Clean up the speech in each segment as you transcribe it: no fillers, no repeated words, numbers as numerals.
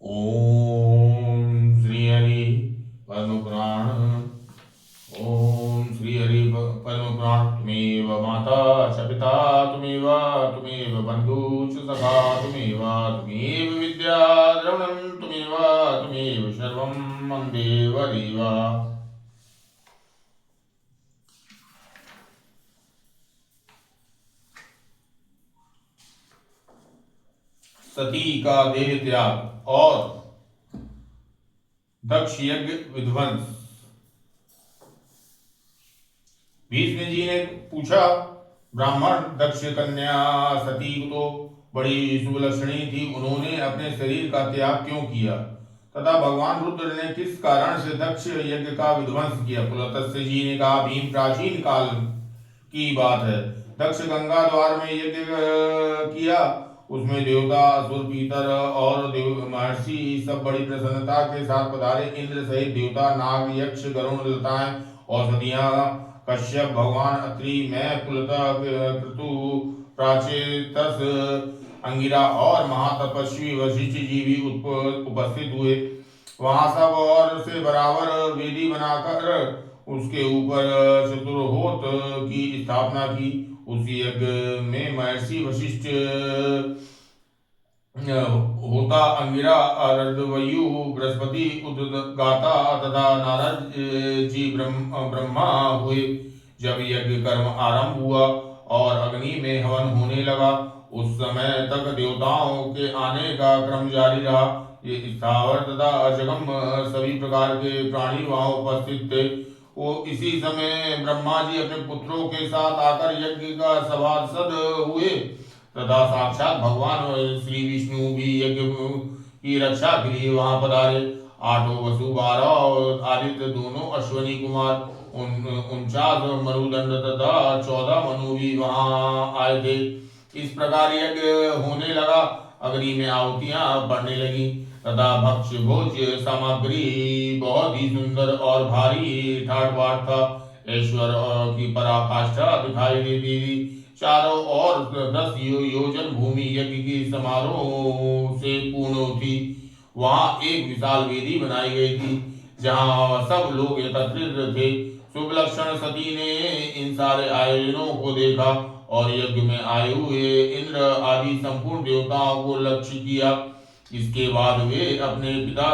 ओम श्री हरि पद्म पुराण। ओम श्री हरि पद्म पुराण। तुमेव माता च पिता तुमेव तुमेव बंधु च सखा तुमेव विद्या द्रवणं तुमेव सर्वं मन्देव देवा। सती का देह त्याग और दक्ष यज्ञ विध्वंस। भीष्म जी ने पूछा, ब्राह्मण दक्ष कन्या सती तो बड़ी सुलक्षणी थी, उन्होंने अपने शरीर का त्याग क्यों किया तथा भगवान रुद्र ने किस कारण से दक्ष यज्ञ का विध्वंस किया। पुलत्स्य जी ने कहा, भीम प्राचीन काल की बात है। दक्ष गंगा द्वार में यज्ञ किया, उसमें देवता असुर पीतर और महर्षि सब बड़ी प्रसन्नता के साथ पधारे। इंद्र सहित देवता नाग यक्ष गरुण लताएं औषधियां कश्यप भगवान अत्रि मैं पुलता क्रतु प्राचेतस अंगिरा और महातपस्वी वशिष्ठ जी भी उपस्थित हुए। वहां सब और से बराबर वेदी बनाकर उसके ऊपर चतुर्होत की स्थापना की। उसी यज्ञ में महर्षि वशिष्ठ होता अंगिरा अर्धवयु बृहस्पति उद्गाता तथा नारद जी ब्रह्मा हुए। जब यज्ञ कर्म आरंभ हुआ और अग्नि में हवन होने लगा, उस समय तक देवताओं के आने का क्रम जारी रहा। ये स्थावर तथा अजगम सभी प्रकार के प्राणी वहां उपस्थित थे। वो इसी समय ब्रह्मा जी अपने पुत्रों के साथ आकर यज्ञ का सभासद हुए तथा साक्षात भगवान श्री विष्णु भी यज्ञ की रक्षा के लिए वहां पधारे। 8 वसु 12 आदित्य दोनों अश्वनी कुमार 49 मरुदंड तथा 14 मनु भी वहां आए थे। इस प्रकार यज्ञ होने लगा, अग्नि में आहुतियां बढ़ने लगी तथा भक्ष्य भोज्य सामग्री बहुत ही सुंदर और भारी ठाट बाट था। ऐश्वर की पराकाष्ठा दिखाई देती थी। चारों ओर 10 योजन भूमि यज्ञ की समारोह से पूर्ण थी। वहां एक विशाल वेदी बनाई गई थी जहां सब लोग एकत्रित थे। सुबलक्षण सती ने इन सारे आयोजनों को देखा और यज्ञ में आए हुए इंद्र आदि संपूर्ण देवताओं को लक्ष्य किया। इसके बाद वे अपने पिता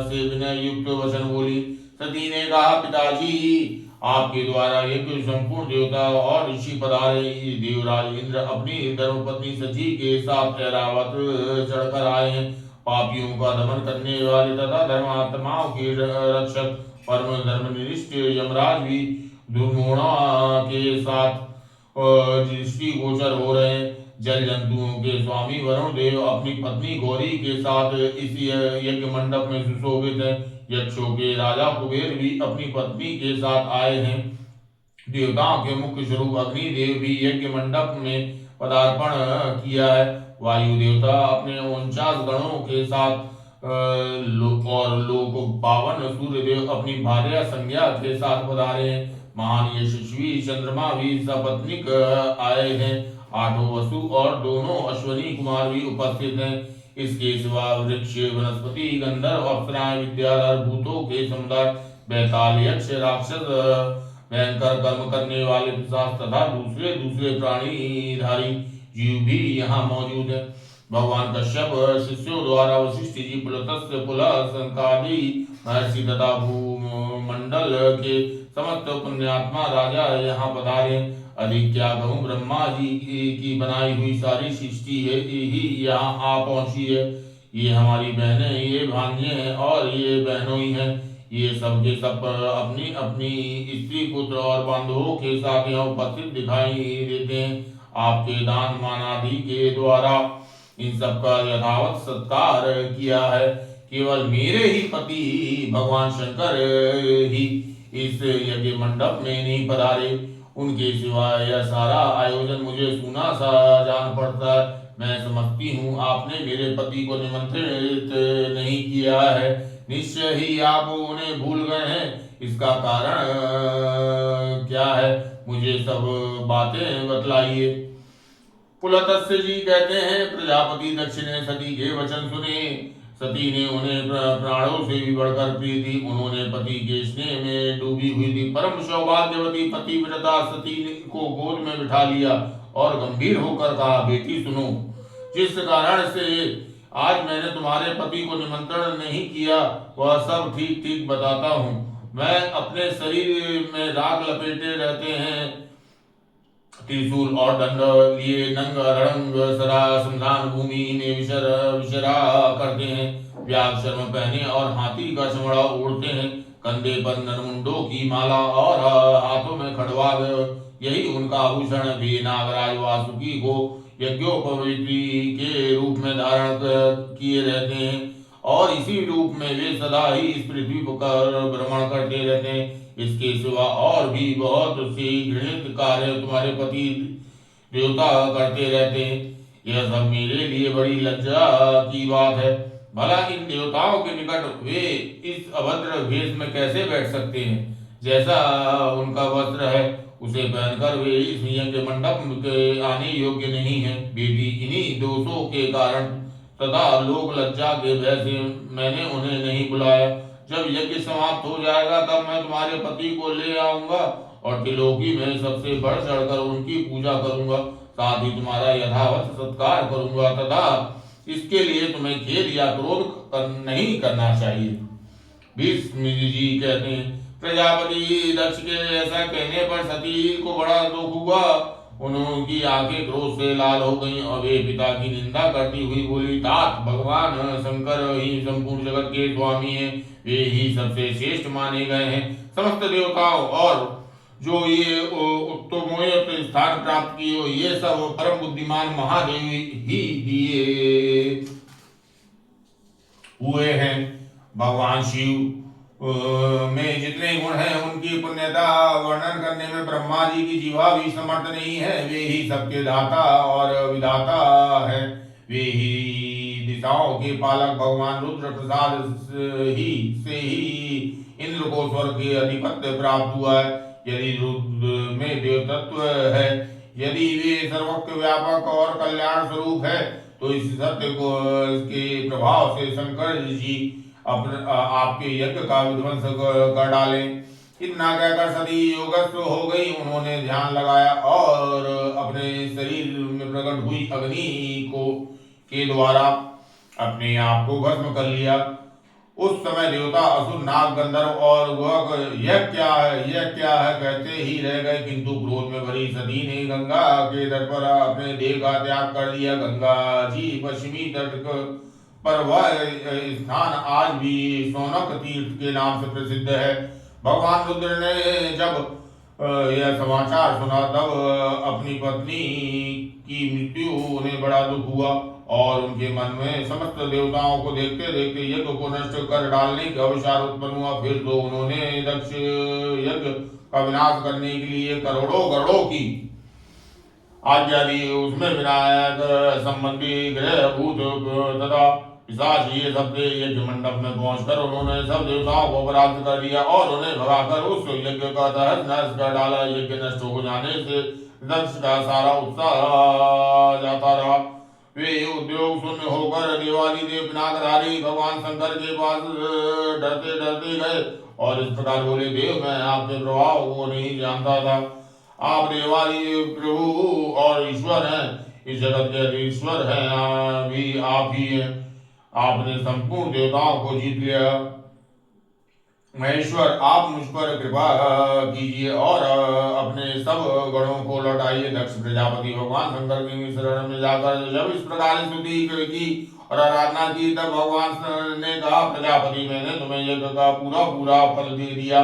से विनय युक्त वचन बोली। सती ने कहा, पिताजी आपके द्वारा यज्ञ संपूर्ण देवता और ऋषि पधारे। देवराज इंद्र अपनी धर्मपत्नी सची के साथ ऐरावत चढ़कर आए हैं। पापियों का दमन करने वाले तथा धर्मात्माओं के रक्षक परम धर्मनिष्ठ यमराज भी दुर्गुणों के साथ दृष्टि गोचर हो रहे हैं। जल जंतुओं के स्वामी वरुण देव अपनी पत्नी गौरी के साथ इस यज्ञ मंडप में सुशोभित है। यक्षों के राजा कुबेर भी अपनी पत्नी के साथ आए हैं। देवताओं के मुख्य स्वरूप अग्निदेव भी यज्ञ मंडप में पदार्पण किया है। वायु देवता अपने 49 गणों के साथ और लोक पावन सूर्य देव अपनी भार्या संज्ञा के साथ पधारे हैं। महान यशस्वी चंद्रमा भी सपत्निक आए हैं। 8 वसु और दोनों अश्वनी कुमार भी उपस्थित हैं। इसके सिवा वृक्ष वनस्पति गंधर्व अप्सराएं विद्याधर भूतों के समुदाय बैताल यक्ष राक्षस भयंकर कर्म करने वाले पिशाच तथा दूसरे दूसरे प्राणीधारी जीव भी यहाँ मौजूद है। भगवान कश्यप शिष्यों द्वारा वशिष्ठ जी पुलत्स्य पुलह संकादि महर्षि तथा भूमंडल के समस्त पुण्यात्मा राजा यहाँ पधारे। अधिक क्या कहूँ, ब्रह्मा जी की बनाई हुई सारी सृष्टि है ही यहाँ आ पहुंची है। ये हमारी बहनें, ये भांजे हैं और ये बहनोई हैं। ये सब के सब अपनी अपनी स्त्री पुत्र और बांधवों के साथ यहाँ उपस्थित दिखाई देते हैं। आपके दान मान आदि के द्वारा इन सब का यथावत सत्कार किया है। केवल मेरे ही पति भगवान शंकर ही इस यज्ञ मंडप में नहीं पधारे। उनके सिवा यह सारा आयोजन मुझे सुना सा जान पड़ता है। मैं समझती हूँ आपने मेरे पति को निमंत्रित नहीं किया है। निश्चय ही आप उन्हें भूल गए हैं। इसका कारण क्या है, मुझे सब बातें बतलाइए। पुलत्स्य जी कहते हैं, प्रजापति दक्ष ने सती के वचन सुने। सती ने उन्हें प्राणों से भी बढ़कर प्रिय थी। उन्होंने पति के स्नेह में डूबी हुई थी। परम सौभाग्यवती पतिव्रता सती को गोद में बिठा लिया और गंभीर होकर कहा, बेटी सुनो, जिस कारण से आज मैंने तुम्हारे पति को निमंत्रण नहीं किया वह सब ठीक ठीक बताता हूँ। मैं अपने शरीर में राग लपेटे रहते हैं, त्रिशूल और दंड लिए नंग रणंग सरा शमशान भूमि में विचरा करते हैं। व्याघ शर्म पहने और हाथी का चमड़ा ओढ़ते हैं। कंधे पर नरमुंडों की माला और हाथों में खड़वाग, यही उनका आभूषण भी। नागराज वासुकी को यज्ञोपवीति के रूप में धारण किए रहते हैं और इसी रूप में वे सदा ही इस पृथ्वी पर भ्रमण करते रहते हैं। इसके सिवा और भी बहुत से घृणित कार्य तुम्हारे पति देवता करते रहते हैं। यह सब मेरे लिए बड़ी लज्जा की बात है। भला इन देवताओं के निकट वे इस अभद्र वेश में कैसे बैठ सकते हैं? जैसा उनका वस्त्र है उसे पहनकर वे इस यज्ञ मंडप के आने योग्य नहीं है। बेटी, इन्हीं दोषों के कारण तथा लोक लज्जा के भय से मैंने उन्हें नहीं बुलाया। जब यज्ञ समाप्त हो जाएगा तब मैं तुम्हारे पति को ले आऊंगा और त्रिलोकी में सबसे बढ़ चढ़कर उनकी पूजा करूंगा। साथ ही तुम्हारा यथावत सत्कार करूंगा तथा इसके लिए तुम्हें खेद या क्रोध नहीं करना चाहिए। भीष्म जी कहते हैं, प्रजापति दक्ष के ऐसा कहने पर सती को बड़ा दुख हुआ। उनकी आंखें क्रोध से लाल हो गईं और वे पिता की निंदा करती हुई बोली, तात भगवान शंकर ही संपूर्ण जगत के स्वामी हैं, वे ही सबसे श्रेष्ठ माने गए हैं। समस्त देवताओं और जो ये उत्तमोयत स्थान प्राप्त किए हो, ये सब परम बुद्धिमान महादेव ही दिए हुए हैं। भगवान शिव में जितने गुण हैं उनकी पुण्यता वर्णन करने में ब्रह्मा जी की जीवा भी समर्थ नहीं है। वे ही सबके दाता और विधाता है। वे ही दिशाओं के पालक भगवान रुद्र प्रसाद से ही इंद्र को स्वर्ग के अधिपत्य प्राप्त हुआ है। यदि रुद्र में देवतत्व है, यदि वे सर्वत्र व्यापक और कल्याण स्वरूप है, तो इस सत्य को के प्रभाव से शंकर जी आपके यज्ञ का विध्वंस कर डाले। इतना कहकर सती योगस्थ हो गई। उन्होंने ध्यान लगाया और अपने शरीर में प्रकट हुई अग्नि को के द्वारा अपने आप को भस्म कर लिया। उस समय देवता, असुर, नाग, गंधर्व और वह यह क्या है कहते ही रह गए, किंतु क्रोध में भरी सती ने गंगा के तट पर अपने देह का त्याग कर दिया। गंगा जी पश्चिमी तट पर वह स्थान आज भी सोनक तीर्थ के नाम से प्रसिद्ध है। भगवान रुद्र ने जब यह समाचार सुना तब अपनी पत्नी की मृत्यु उन्हें बड़ा दुख हुआ और उनके मन में समस्त देवताओं को देखते देखते यज्ञ को नष्ट कर डालने का विचार उत्पन्न हुआ। फिर तो उन्होंने दक्ष यज्ञ का विनाश करने के लिए करोड़ों गरुड़ों की आज्ञा दी। उसमें विनायक संबंधी ग्रह भूत तथा पिशाच ये सब यज्ञ मंडप में पहुंचकर उन्होंने सब देवताओं को परास्त कर दिया और उन्हें भगाकर उस यज्ञ का तहस नहस कर डाला। यज्ञ नष्ट हो जाने से दक्ष का सारा उत्साह जाता रहा। वे उद्योग शून्य होकर देवाली देव पिनाकधारी भगवान शंकर के पास डरते डरते गए और इस प्रकार बोले, देव, मैं आपके प्रभाव को नहीं जानता था। आप देवाली प्रभु और ईश्वर हैं, इस जगत के ईश्वर हैं भी आप ही हैं। आपने संपूर्ण देवताओं को जीत लिया। महेश्वर, आप मुझ पर कृपा कीजिए और अपने सब गणों को लौटाइए। दक्ष प्रजापति भगवान शंकर की शरण में जाकर जब इस प्रकार स्तुति की और आराधना की तब भगवान ने कहा, प्रजापति, मैंने तुम्हें यज्ञ का पूरा पूरा फल दे दिया।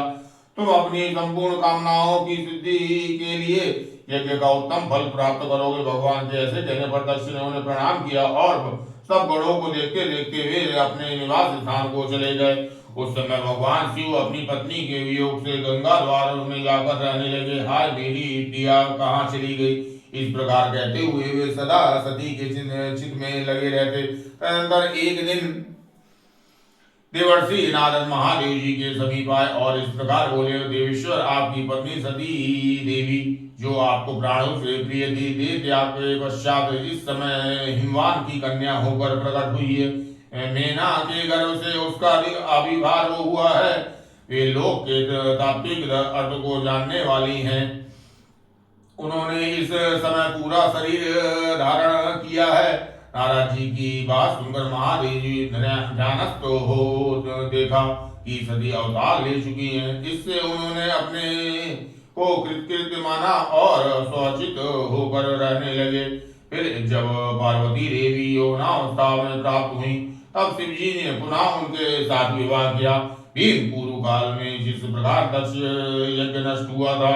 तुम अपनी संपूर्ण कामनाओं की सिद्धि के लिए यज्ञ का उत्तम फल प्राप्त करोगे। भगवान के ऐसे कहने पर दक्ष ने उन्हें प्रणाम किया और सब गणों को देखते देखते वे अपने निवास स्थान को चले गए। उस समय भगवान शिव अपनी पत्नी के वियोग से गंगा द्वार में जाकर रहने लगे। हाय, मेरी प्रिया कहाँ चली गई? इस प्रकार कहते हुए वे सदा सती के चित में लगे रहते। तदनंतर एक दिन देवर्षि नारद महादेव जी के समीप आए और इस प्रकार बोले, देवेश्वर, आपकी पत्नी सती देवी जो आपको प्राणों से प्रिय थी, देह त्याग के पश्चात इस समय हिमवान की कन्या होकर प्रकट हुई है। मेना के गर्भ से उसका आविर्भाव हुआ है। वे लोक के तात्विक अर्थ को जानने वाली हैं। उन्होंने इस समय पूरा शरीर धारण किया है। नारद जी की बात सुनकर महादेव जी ध्यानस्थ हो देखा कि सती अवतार ले चुकी हैं। इससे उन्होंने अपने को कृतकृत्य माना और स्वचित होकर रहने लगे। फिर जब पार्वती देवी यौवनावस्था में प्राप्त हुई, तब शिव जी ने पुनः उनके साथ विवाह किया। भीम पूर्व काल में जिस प्रकार दक्ष यज्ञ नष्ट हुआ था,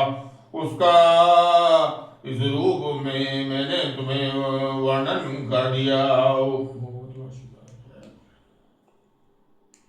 उसका इस रूप में मैंने तुम्हें वर्णन कर दिया।